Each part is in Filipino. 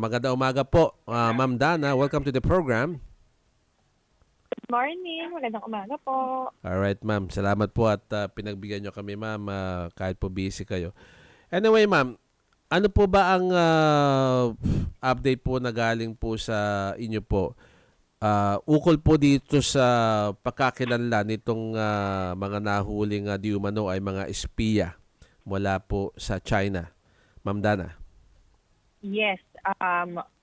Magandang umaga po, Ma'am Dana. Welcome to the program. Morning, magandang umaga po. Alright, Ma'am. Salamat po at pinagbigyan nyo kami, Ma'am, kahit po busy kayo. Anyway, Ma'am, ano po ba ang update po na galing po sa inyo po? Ukol po dito sa pagkakilanlan nitong mga nahuling di umano ay mga espiya mula po sa China. Ma'am Dana. Yes,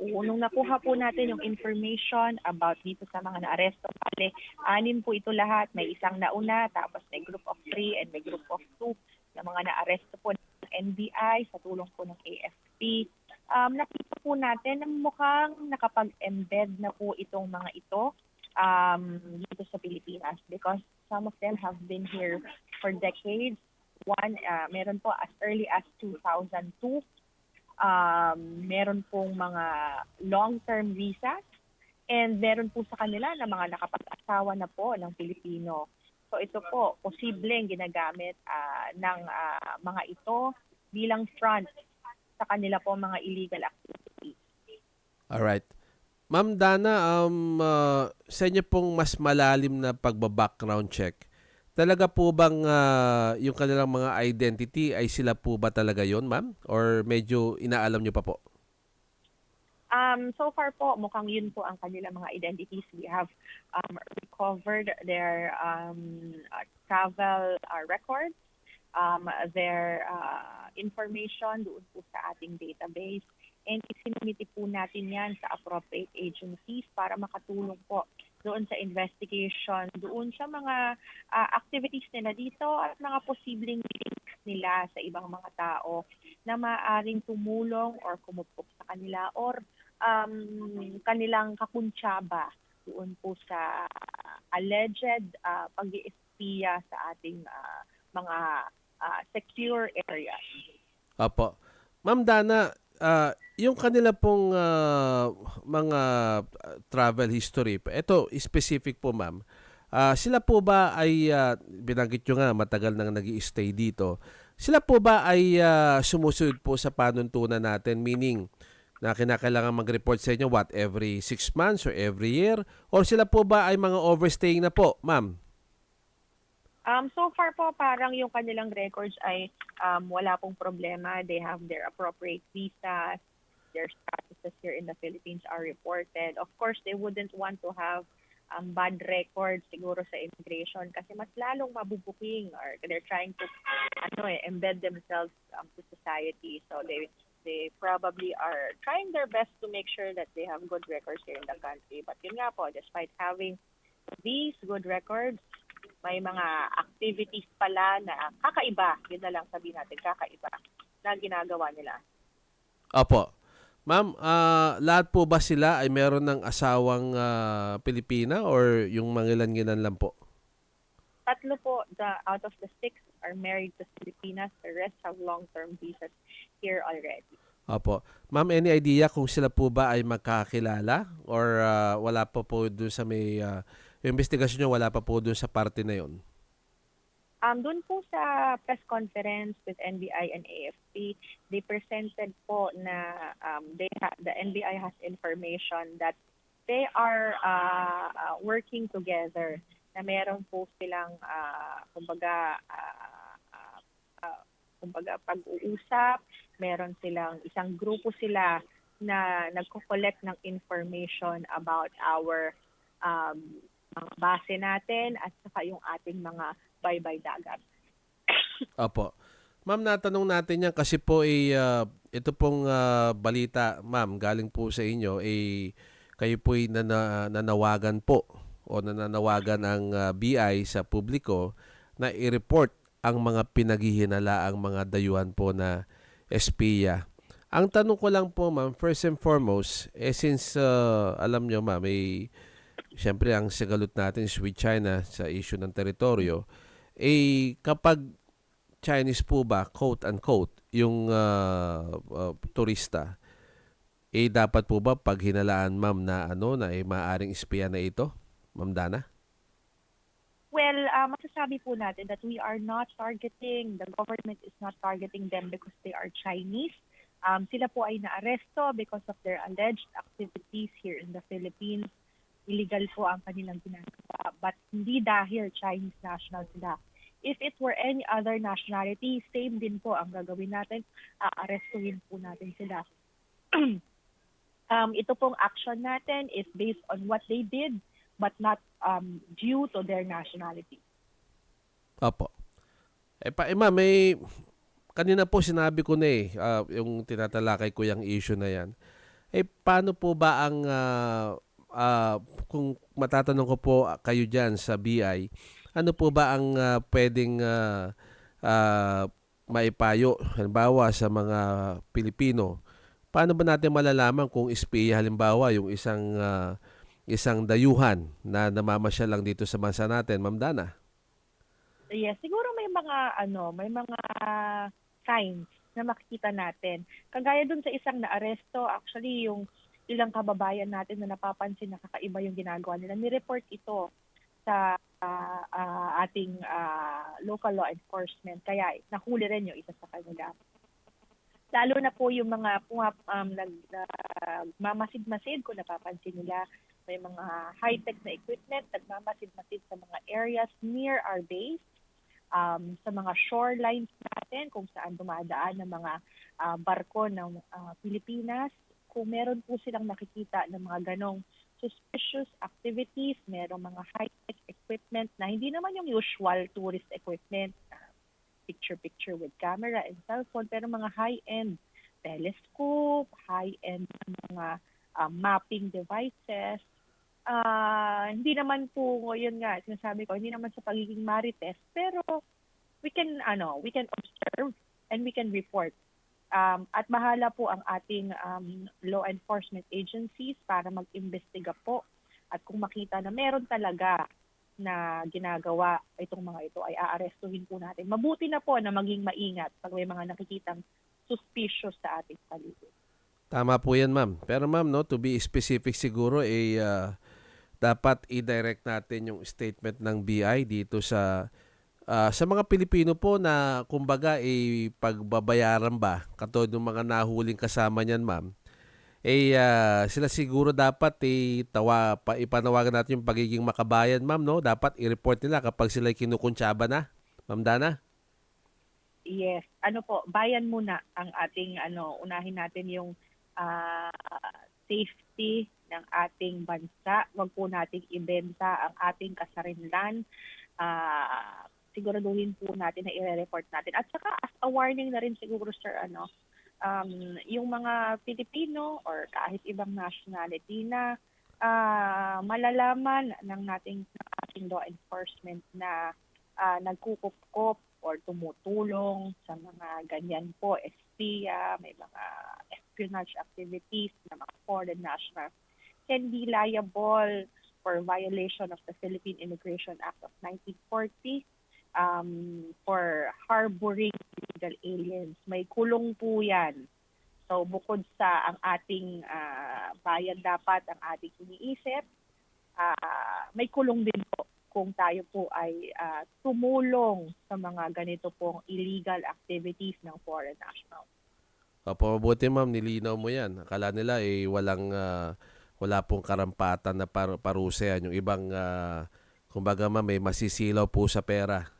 nung nakuha po natin yung information about dito sa mga naaresto, bale, 6 po ito lahat. May isang nauna, tapos may group of 3 and may group of 2 na mga naaresto po ng NBI sa tulong po ng AFP. Nakita po natin na mukhang nakapag-embed na po itong mga ito dito sa Pilipinas because some of them have been here for decades. One, meron po as early as 2002. Meron pong mga long-term visas and meron po sa kanila na mga nakapag-asawa na po ng Pilipino. So ito po, posibleng ginagamit ng mga ito bilang front sa kanila po mga illegal activities. Alright. Ma'am Dana, sa inyo pong mas malalim na pagba-background check, talaga po bang yung kanilang mga identity ay sila po ba talaga yon, ma'am? Or medyo inaalam nyo pa po? So far po, mukhang yun po ang kanilang mga identities. We have recovered their travel records, their information doon po sa ating database. And isinumiti po natin yan sa appropriate agencies para makatulong po doon sa investigation, doon sa mga activities nila dito at mga posibleng links nila sa ibang mga tao na maaaring tumulong or kumupok sa kanila or kanilang kakuntsaba doon po sa alleged pag-iispiya sa ating mga secure areas. Opo. Ma'am Dana, yung kanila pong mga travel history, ito specific po, ma'am. Sila po ba ay, binanggit nyo nga, matagal nang nag-i-stay dito. Sila po ba ay sumusunod po sa panuntunan natin? Meaning, na kinakailangan mag-report sa inyo, what, every 6 months or every year? Or sila po ba ay mga overstaying na po, ma'am? So far po, parang yung kanilang records ay wala pong problema. They have their appropriate visas. Their statuses here in the Philippines are reported. Of course, they wouldn't want to have bad records siguro sa immigration kasi mas lalong mabubuking or they're trying to embed themselves to society. So they probably are trying their best to make sure that they have good records here in the country. But yun nga po, despite having these good records, may mga activities pala na kakaiba, yun na lang sabihin natin, kakaiba na ginagawa nila. Opo. Ma'am, lahat po ba sila ay meron ng asawang Pilipina or yung mangilan-ngilan lang po? 3 po out of the 6 are married to Filipinas. The rest have long-term visas here already. Opo. Ma'am, any idea kung sila po ba ay magkakilala or wala pa po doon sa may yung investigasyon nyo, wala pa po doon sa parte na yon? Doon po sa press conference with NBI and AFP, they presented po na the NBI has information that they are working together, na meron po silang kumbaga pag-uusap, meron silang isang grupo sila na nagko-collect ng information about our mga base natin at saka yung ating mga baybay dagat. Opo. Ma'am, natanong natin yan kasi po ito pong balita, ma'am, galing po sa inyo, kayo po'y nanawagan po o nananawagan ang BI sa publiko na i-report ang mga pinaghihinalaang mga dayuhan po na espiya. Ang tanong ko lang po, ma'am, first and foremost, since alam nyo, ma'am, siyempre ang sagalot natin is with China sa issue ng teritoryo, kapag Chinese po ba, quote-unquote, yung turista, dapat po ba pag hinalaan, ma'am, na maaring espiya na ito, Ma'am Dana? Well, masasabi po natin that we are not targeting, the government is not targeting them because they are Chinese. Sila po ay naaresto because of their alleged activities here in the Philippines. Illegal po ang kanilang ginagawa, but hindi dahil Chinese national sila. If it were any other nationality, same din po ang gagawin natin, aarestuhin po natin sila. Ito pong action natin is based on what they did, but not due to their nationality. Opo. Ma'am, kanina po sinabi ko na yung tinatalakay ko yung issue na yan. Paano po ba ang, kung matatanong ko po kayo dyan sa BI, ano po ba ang pwedeng maipayo, halimbawa sa mga Pilipino? Paano ba natin malalaman kung espiya halimbawa yung isang dayuhan na namamasyal lang dito sa bansa natin, Ma'am Dana? Yes, siguro may mga signs na makikita natin. Kagaya dun sa isang naaresto, actually yung ilang kababayan natin na napapansin na kakaiba yung ginagawa nila, ni-report ito sa ating local law enforcement. Kaya nahuli rin yung isa sa kanila. Lalo na po yung mga nagmamasid-masid, kung napapansin nila, may mga high-tech na equipment, nagmamasid-masid sa mga areas near our base, sa mga shorelines natin, kung saan dumadaan ng mga barko ng Pilipinas. Kung meron po silang nakikita ng mga ganong suspicious activities, merong mga high-tech equipment na hindi naman yung usual tourist equipment, picture-picture with camera and cellphone, pero mga high-end telescope, high-end mga mapping devices. Hindi naman po, yun nga, sinasabi ko, hindi naman sa pagiging marites, pero we can observe and we can report. At bahala po ang ating law enforcement agencies para mag-imbestiga po. At kung makita na meron talaga na ginagawa itong mga ito, ay aarestuhin po natin. Mabuti na po na maging maingat pag may mga nakikitang suspicious sa ating paligid. Tama po yan, ma'am. Pero ma'am, no, to be specific siguro, dapat i-direct natin yung statement ng BI dito sa mga Pilipino po na kumbaga pagbabayaran ba, katulad ng mga nahuling kasama niyan, ma'am, sila siguro dapat ipanawagan natin yung pagiging makabayan, ma'am, no? Dapat i-report nila kapag sila kinukuntsaba na, Ma'am Dana. Yes, bayan muna ang ating unahin natin yung safety ng ating bansa. Huwag po nating ibenta ang ating kasarinlan. Siguraduhin po natin na i-report natin. At saka as a warning na rin siguro, sir, yung mga Pilipino or kahit ibang nationality na malalaman ng ating law enforcement na nagkukup-kup or tumutulong sa mga ganyan po, espiya, may mga espionage activities ng mga foreign nationals, can be liable for violation of the Philippine Immigration Act of 1940 for harboring illegal aliens. May kulong po yan. So bukod sa ang ating bayan dapat ang ating iniisip, may kulong din po kung tayo po ay tumulong sa mga ganito pong illegal activities ng foreign nationals. Opo, mabuti ma'am, nilinaw mo yan. Akala nila wala pong karampatan na parusa yan. Yung ibang, kumbaga ma'am, may masisilaw po sa pera.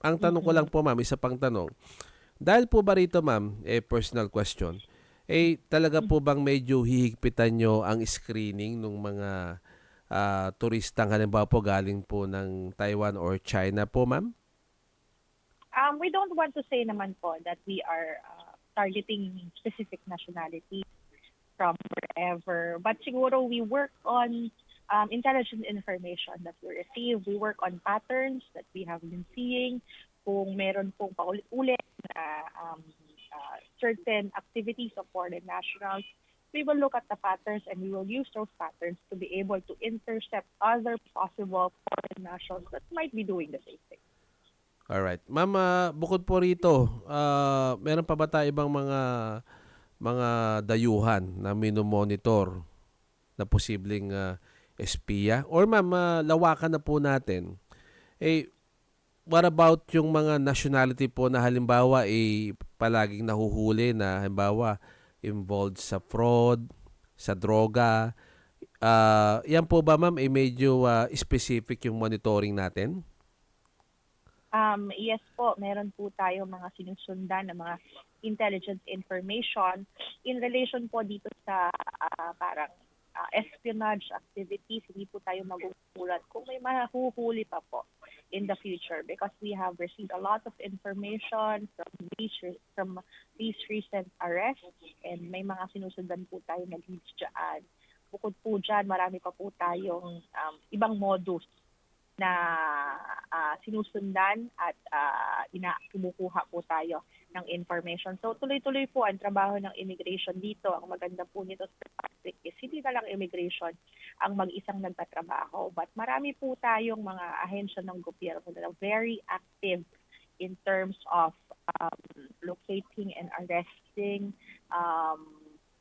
Ang tanong ko lang po ma'am, isa pang tanong. Dahil po ba rito ma'am, personal question, talaga po bang medyo hihigpitan nyo ang screening ng mga turistang halimbawa po galing po ng Taiwan or China po ma'am? We don't want to say naman po that we are targeting specific nationality from wherever. But siguro we work on intelligent information that we receive. We work on patterns that we have been seeing. Kung meron pong paulit-ulit na certain activities of foreign nationals, we will look at the patterns and we will use those patterns to be able to intercept other possible foreign nationals that might be doing the same thing. Alright. Ma'am, bukod po rito, meron pa ba tayo ibang mga dayuhan na minomonitor na posibleng espiya? Or ma'am, lawakan na po natin. what about yung mga nationality po na halimbawa palaging nahuhuli na halimbawa involved sa fraud, sa droga? Yan po ba ma'am medyo specific yung monitoring natin? Yes po, meron po tayo mga sinusundan na mga intelligence information in relation po dito sa parang espionage activities. Hindi po tayo magugulat kung may mahuhuli pa po in the future because we have received a lot of information from these recent arrests and may mga sinusundan po tayo na leads dyan. Bukod po dyan, marami pa po tayong ibang modus na sinusundan at kumukuha po tayo ng information. So tuloy-tuloy po ang trabaho ng immigration dito. Ang maganda po nito sa Patrick is hindi na lang immigration ang mag-isang nagtatrabaho. But marami po tayong mga ahensya ng gobyerno na very active in terms of locating and arresting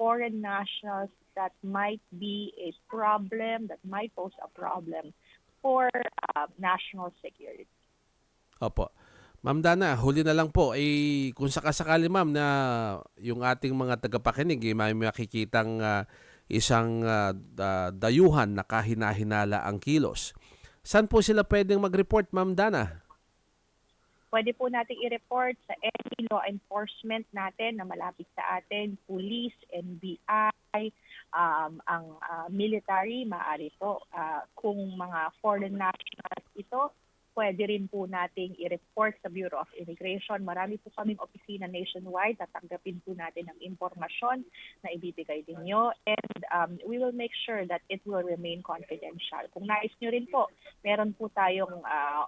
foreign nationals that might be a problem, that might pose a problem for national security. Opo. Ma'am Dana, huli na lang po, kung sakasakali ma'am na yung ating mga tagapakinig may makikitang isang dayuhan na kahina-hinala ang kilos. Saan po sila pwedeng mag-report, Ma'am Dana? Pwede po nating i-report sa any law enforcement natin na malapit sa atin, police, NBI, ang military, maaari po. Kung mga foreign nationals ito, pwede rin po nating i-report sa Bureau of Immigration. Marami po kaming opisina nationwide, tatanggapin po natin ang impormasyon na ibibigay ninyo and we will make sure that it will remain confidential. Kung nais nyo rin po, meron po tayong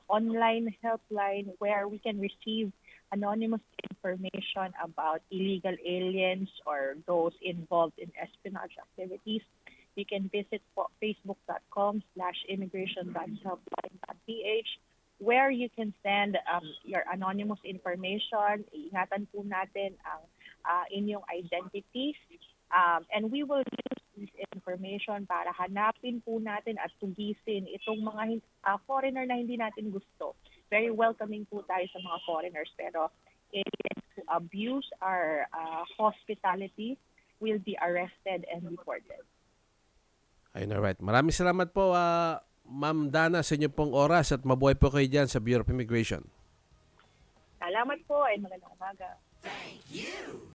online helpline where we can receive anonymous information about illegal aliens or those involved in espionage activities. You can visit po facebook.com/immigration.helpline.ph where you can send your anonymous information. Iingatan po natin ang inyong identities and we will use this information para hanapin po natin at tugisin itong mga foreigner na hindi natin gusto. Very welcoming po tayo sa mga foreigners pero aliens who abuse our hospitality will be arrested and deported. Ayun, alright. Maraming salamat po, Ma'am Dana, sa inyo pong oras at mabuhay po kayo dyan sa Bureau of Immigration. Salamat po and magandang umaga. Thank you.